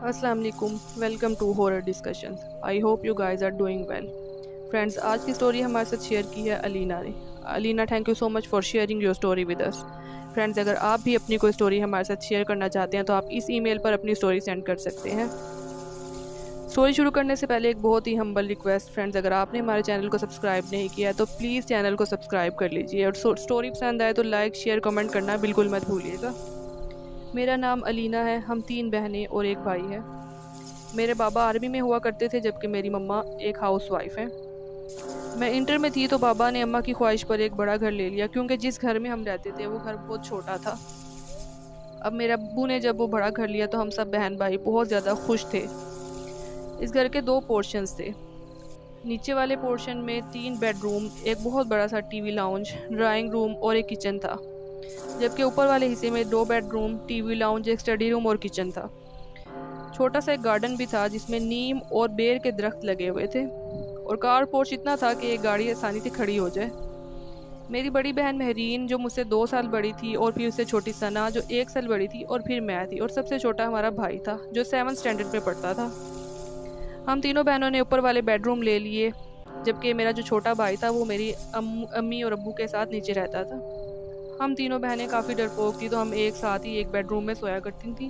अस्सलाम वालेकुम, welcome to horror discussion. I hope you guys are doing well. Friends, आज की स्टोरी हमारे साथ शेयर की है अलीना ने। Alina, thank you so much for sharing your story with us. Friends, अगर आप भी अपनी कोई स्टोरी हमारे साथ शेयर करना चाहते हैं तो आप इस ईमेल पर अपनी स्टोरी सेंड कर सकते हैं। स्टोरी शुरू करने से पहले एक बहुत ही हम्बल रिक्वेस्ट फ्रेंड्स, अगर आपने हमारे चैनल को सब्सक्राइब नहीं किया है तो प्लीज़ चैनल को सब्सक्राइब कर लीजिए और स्टोरी पसंद आए तो लाइक शेयर कमेंट करना बिल्कुल मत भूलिएगा। मेरा नाम अलीना है, हम 3 बहनें और एक भाई है। मेरे बाबा आर्मी में हुआ करते थे जबकि मेरी मम्मा एक हाउसवाइफ है। मैं इंटर में थी तो बाबा ने अम्मा की ख्वाहिश पर एक बड़ा घर ले लिया, क्योंकि जिस घर में हम रहते थे वो घर बहुत छोटा था। अब मेरे अब्बू ने जब वो बड़ा घर लिया तो हम सब बहन भाई बहुत ज़्यादा खुश थे। इस घर के 2 पोर्शंस थे। नीचे वाले पोर्शन में 3 बेडरूम, एक बहुत बड़ा सा टीवी लाउंज, ड्राइंग रूम और एक किचन था। जबकि ऊपर वाले हिस्से में 2 बेडरूम, टीवी लाउंज, एक स्टडी रूम और किचन था। छोटा सा एक गार्डन भी था जिसमें नीम और बेर के दरख्त लगे हुए थे, और कार पोर्च इतना था कि एक गाड़ी आसानी से खड़ी हो जाए। मेरी बड़ी बहन महरीन जो मुझसे 2 साल बड़ी थी, और फिर उससे छोटी सना जो 1 साल बड़ी थी, और फिर मैं थी, और सबसे छोटा हमारा भाई था जो 7th स्टैंडर्ड में पढ़ता था। हम तीनों बहनों ने ऊपर वाले बेडरूम ले लिए, जबकि मेरा जो छोटा भाई था वो मेरी अम्मी और अब्बू के साथ नीचे रहता था। हम तीनों बहनें काफ़ी डरपोक थी तो हम एक साथ ही एक बेडरूम में सोया करती थी।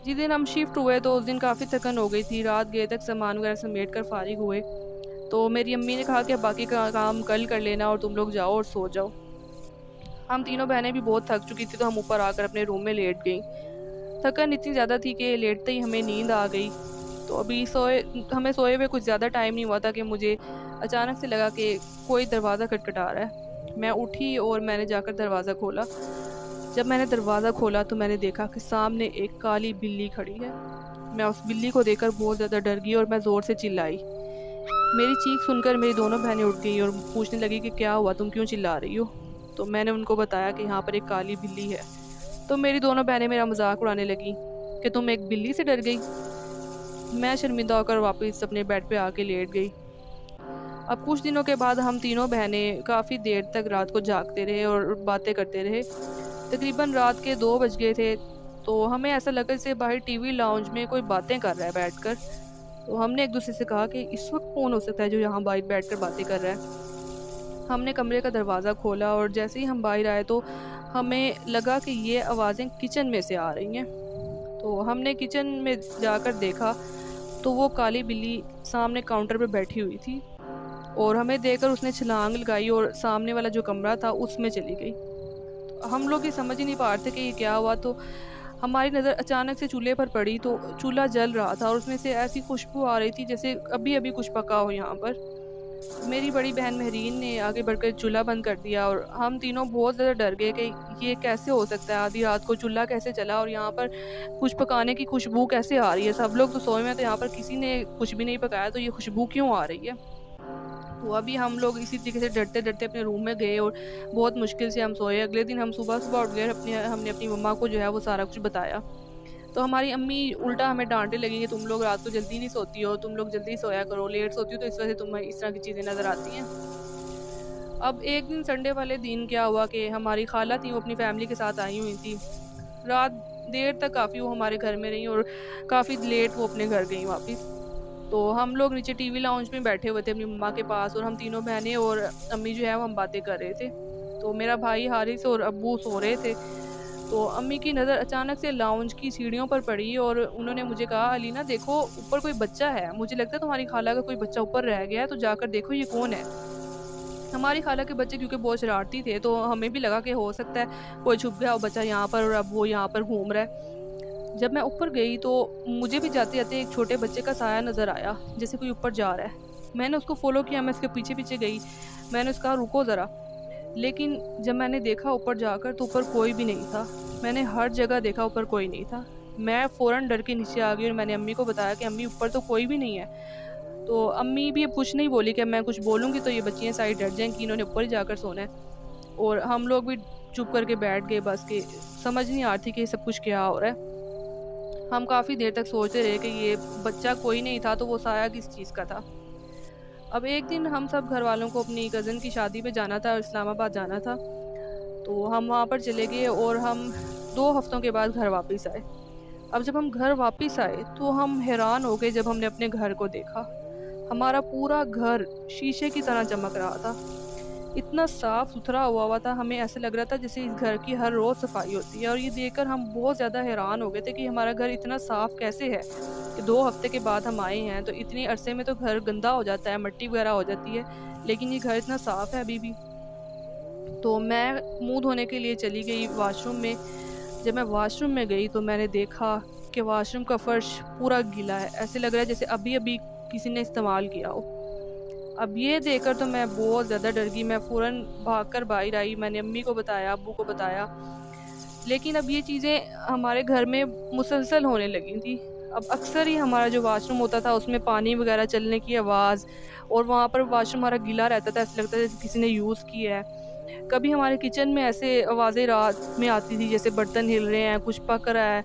जिस दिन हम शिफ्ट हुए तो उस दिन काफ़ी थकन हो गई थी। रात गए तक सामान वगैरह समेट कर फारिग हुए तो मेरी अम्मी ने कहा कि बाकी का काम कल कर लेना और तुम लोग जाओ और सो जाओ। हम तीनों बहनें भी बहुत थक चुकी थी तो हम ऊपर आकर अपने रूम में लेट गई। थकन इतनी ज़्यादा थी कि लेटते ही हमें नींद आ गई। तो अभी हमें सोए हुए कुछ ज़्यादा टाइम नहीं हुआ था कि मुझे अचानक से लगा कि कोई दरवाज़ा खटखटा रहा है। मैं उठी और मैंने जाकर दरवाज़ा खोला। जब मैंने दरवाज़ा खोला तो मैंने देखा कि सामने एक काली बिल्ली खड़ी है। मैं उस बिल्ली को देखकर बहुत ज़्यादा डर गई और मैं ज़ोर से चिल्लाई। मेरी चीख सुनकर मेरी दोनों बहनें उठ गई और पूछने लगी कि क्या हुआ, तुम क्यों चिल्ला रही हो। तो मैंने उनको बताया कि यहाँ पर एक काली बिल्ली है। तो मेरी दोनों बहनें मेरा मजाक उड़ाने लगी कि तुम एक बिल्ली से डर गई। मैं शर्मिंदा होकर वापस अपने बेड पे आके लेट गई। अब कुछ दिनों के बाद हम तीनों बहनें काफ़ी देर तक रात को जागते रहे और बातें करते रहे। तकरीबन रात के 2 बज गए थे तो हमें ऐसा लगा जैसे बाहर टीवी लाउंज में कोई बातें कर रहा है बैठकर। तो हमने एक दूसरे से कहा कि इस वक्त कौन हो सकता है जो यहाँ बाहर बैठकर बातें कर रहा है। हमने कमरे का दरवाज़ा खोला और जैसे ही हम बाहर आए तो हमें लगा कि ये आवाज़ें किचन में से आ रही हैं। तो हमने किचन में जाकर देखा तो वो काली बिल्ली सामने काउंटर पर बैठी हुई थी, और हमें देखकर उसने छलांग लगाई और सामने वाला जो कमरा था उसमें चली गई। तो हम लोग ये समझ ही नहीं पा रहे थे कि ये क्या हुआ। तो हमारी नज़र अचानक से चूल्हे पर पड़ी तो चूल्हा जल रहा था और उसमें से ऐसी खुशबू आ रही थी जैसे अभी अभी कुछ पका हो यहाँ पर। मेरी बड़ी बहन महरीन ने आगे बढ़कर चूल्हा बंद कर दिया और हम तीनों बहुत ज़्यादा डर गए कि ये कैसे हो सकता है, आधी रात को चूल्हा कैसे चला और यहाँ पर कुछ पकाने की खुशबू कैसे आ रही है। सब लोग तो सोए में, तो यहाँ पर किसी ने कुछ भी नहीं पकाया, तो ये खुशबू क्यों आ रही है। तो अभी हम लोग इसी तरीके से डरते डरते अपने रूम में गए और बहुत मुश्किल से हम सोए। अगले दिन हम सुबह सुबह उठ गए, हमने अपनी मम्मा को जो है वो सारा कुछ बताया। तो हमारी अम्मी उल्टा हमें डांटने लगी कि तुम लोग रात को जल्दी नहीं सोती हो, तुम लोग जल्दी सोया करो, लेट सोती हो तो इस वजह से तुम्हें इस तरह की चीज़ें नज़र आती हैं। अब एक दिन संडे वाले दिन क्या हुआ कि हमारी खाला थी, वो अपनी फैमिली के साथ आई हुई थी। रात देर तक काफ़ी वो हमारे घर में रही और काफ़ी लेट वो अपने घर गई वापस। तो हम लोग नीचे टीवी लाउंज में बैठे हुए थे अपनी मम्मा के पास, और हम तीनों बहनें और अम्मी जो है वो हम बातें कर रहे थे। तो मेरा भाई हारिस और अब्बू सो रहे थे। तो अम्मी की नज़र अचानक से लाउंज की सीढ़ियों पर पड़ी और उन्होंने मुझे कहा, अलीना देखो ऊपर कोई बच्चा है, मुझे लगता है तुम्हारी खाला का कोई बच्चा ऊपर रह गया है, तो जाकर देखो ये कौन है। हमारी खाला के बच्चे क्योंकि बहुत शरारती थे तो हमें भी लगा कि हो सकता है कोई छुप गया हो बच्चा यहाँ पर और अब वो यहाँ पर घूम रहा है। जब मैं ऊपर गई तो मुझे भी जाते जाते एक छोटे बच्चे का साया नज़र आया, जैसे कोई ऊपर जा रहा है। मैंने उसको फॉलो किया, मैं उसके पीछे पीछे गई। मैंने उसका रुको ज़रा, लेकिन जब मैंने देखा ऊपर जाकर तो ऊपर कोई भी नहीं था। मैंने हर जगह देखा, ऊपर कोई नहीं था। मैं फ़ौरन डर के नीचे आ गई और मैंने अम्मी को बताया कि अम्मी ऊपर तो कोई भी नहीं है। तो अम्मी भी अब कुछ नहीं बोली कि मैं कुछ बोलूँगी तो ये बच्चियाँ सारी डर जाएंगी कि इन्होंने ऊपर ही जाकर सोना है। और हम लोग भी चुप करके बैठ गए, बस के समझ नहीं आ रही थी कि ये सब कुछ क्या हो रहा है। हम काफ़ी देर तक सोचते रहे कि ये बच्चा कोई नहीं था तो वो साया किस चीज़ का था। अब एक दिन हम सब घर वालों को अपनी कज़न की शादी पे जाना था, इस्लामाबाद जाना था। तो हम वहाँ पर चले गए और हम 2 हफ्तों के बाद घर वापस आए। अब जब हम घर वापस आए तो हम हैरान हो गए जब हमने अपने घर को देखा। हमारा पूरा घर शीशे की तरह चमक रहा था। इतना साफ सुथरा हुआ था, हमें ऐसा लग रहा था जैसे इस घर की हर रोज़ सफाई होती है। और ये देखकर हम बहुत ज़्यादा हैरान हो गए थे कि हमारा घर इतना साफ कैसे है कि 2 हफ्ते के बाद हम आए हैं तो इतने अरसे में तो घर गंदा हो जाता है, मिट्टी वगैरह हो जाती है, लेकिन ये घर इतना साफ है अभी भी। तो मैं मुंह धोने के लिए चली गई वॉशरूम में। जब मैं वॉशरूम में गई तो मैंने देखा कि वॉशरूम का फर्श पूरा गीला है, ऐसे लग रहा है जैसे अभी अभी किसी ने इस्तेमाल किया हो। अब ये देखकर तो मैं बहुत ज़्यादा डर गई। मैं फ़ौरन भागकर बाहर आई, मैंने अम्मी को बताया, अब्बू को बताया। लेकिन अब ये चीज़ें हमारे घर में मुसलसल होने लगी थी। अब अक्सर ही हमारा जो वॉशरूम होता था उसमें पानी वगैरह चलने की आवाज़, और वहाँ पर वॉशरूम हमारा गीला रहता था, ऐसा लगता था जैसे किसी ने यूज़ किया है। कभी हमारे किचन में ऐसे आवाज़ें रात में आती थी जैसे बर्तन हिल रहे हैं, कुछ पक रहा है,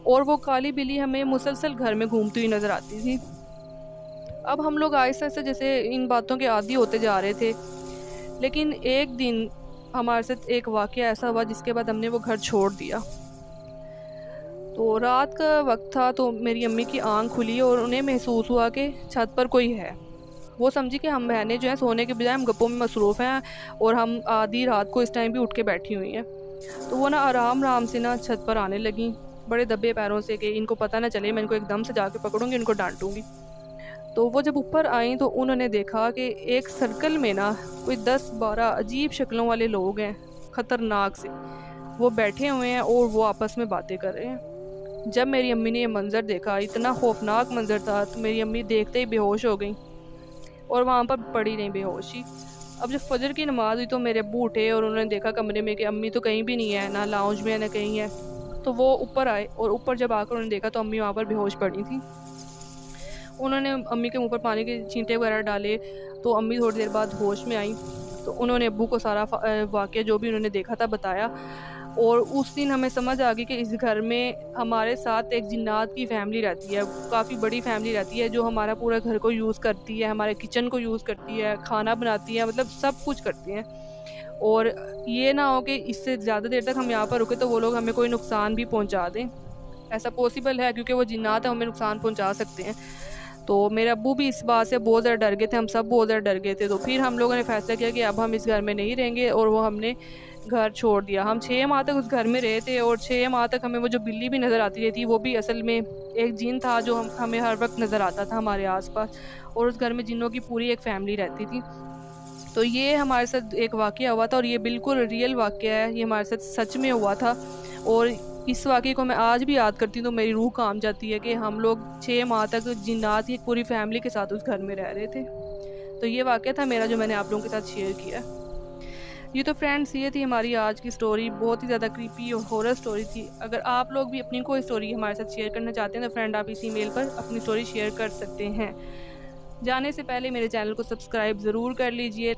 और वो काली बिल्ली हमें मुसलसल घर में घूमती हुई नज़र आती थी। अब हम लोग आहिस्ता-आहिस्ता जैसे इन बातों के आदी होते जा रहे थे। लेकिन एक दिन हमारे साथ एक वाक़या ऐसा हुआ जिसके बाद हमने वो घर छोड़ दिया। तो रात का वक़्त था तो मेरी अम्मी की आँख खुली और उन्हें महसूस हुआ कि छत पर कोई है। वो समझी कि हम बहनें जो हैं सोने के बजाय हम गप्पों में मसरूफ़ हैं और हम आधी रात को इस टाइम भी उठ के बैठी हुई हैं। तो वो ना आराम-आराम से ना छत पर आने लगीं, बड़े दबे पैरों से कि इनको पता ना चले, मैं इनको एकदम से जाके पकड़ूँगी, इनको डाँटूँगी। तो वो जब ऊपर आईं तो उन्होंने देखा कि एक सर्कल में ना कोई 10-12 अजीब शक्लों वाले लोग हैं, ख़तरनाक से। वो बैठे हुए हैं और वो आपस में बातें कर रहे हैं। जब मेरी अम्मी ने ये मंज़र देखा, इतना खौफनाक मंज़र था, तो मेरी अम्मी देखते ही बेहोश हो गईं और वहाँ पर पड़ी रहीं बेहोशी। अब जब फजर की नमाज़ हुई तो मेरे अब्बू उठे और उन्होंने देखा कमरे में कि अम्मी तो कहीं भी नहीं है, ना लाउंज में है ना कहीं है। तो वो ऊपर आए और ऊपर जब आकर उन्होंने देखा तो अम्मी वहाँ पर बेहोश पड़ी थी। उन्होंने अम्मी के मुँह पर पानी के छींटे वगैरह डाले तो अम्मी थोड़ी देर बाद होश में आई। तो उन्होंने अब्बू को सारा वाक़या जो भी उन्होंने देखा था बताया। और उस दिन हमें समझ आ गई कि इस घर में हमारे साथ एक जिन्नात की फ़ैमिली रहती है, काफ़ी बड़ी फ़ैमिली रहती है जो हमारा पूरा घर को यूज़ करती है, हमारे किचन को यूज़ करती है, खाना बनाती है, मतलब सब कुछ करती हैं। और ये ना हो कि इससे ज़्यादा देर तक हम यहाँ पर रुके तो वो लोग हमें कोई नुकसान भी पहुँचा दें। ऐसा पॉसिबल है क्योंकि वो जिन्नात हैं, हमें नुकसान पहुँचा सकते हैं। तो मेरे अब्बू भी इस बात से बहुत ज़्यादा डर गए थे, हम सब बहुत ज़्यादा डर गए थे। तो फिर हम लोगों ने फ़ैसला किया कि अब हम इस घर में नहीं रहेंगे और वो हमने घर छोड़ दिया। हम 6 माह तक उस घर में रहे थे और 6 माह तक हमें वो जो बिल्ली भी नज़र आती रहती, वो भी असल में एक जिन था जो हमें हर वक़्त नज़र आता था हमारे आस-पास, और उस घर में जिन्नों की पूरी एक फ़ैमिली रहती थी। तो ये हमारे साथ एक वाक़या हुआ था और ये बिल्कुल रियल वाक़या है, ये हमारे साथ सच में हुआ था। और इस वाक़ये को मैं आज भी याद करती हूँ तो मेरी रूह काँप जाती है कि हम लोग 6 माह तक जिन्नात की पूरी फ़ैमिली के साथ उस घर में रह रहे थे। तो ये वाक़या था मेरा जो मैंने आप लोगों के साथ शेयर किया। ये तो फ्रेंड्स ये थी हमारी आज की स्टोरी, बहुत ही ज़्यादा क्रीपी और हॉरर स्टोरी थी। अगर आप लोग भी अपनी कोई स्टोरी हमारे साथ शेयर करना चाहते हैं तो फ्रेंड आप इसी मेल पर अपनी स्टोरी शेयर कर सकते हैं। जाने से पहले मेरे चैनल को सब्सक्राइब ज़रूर कर लीजिए।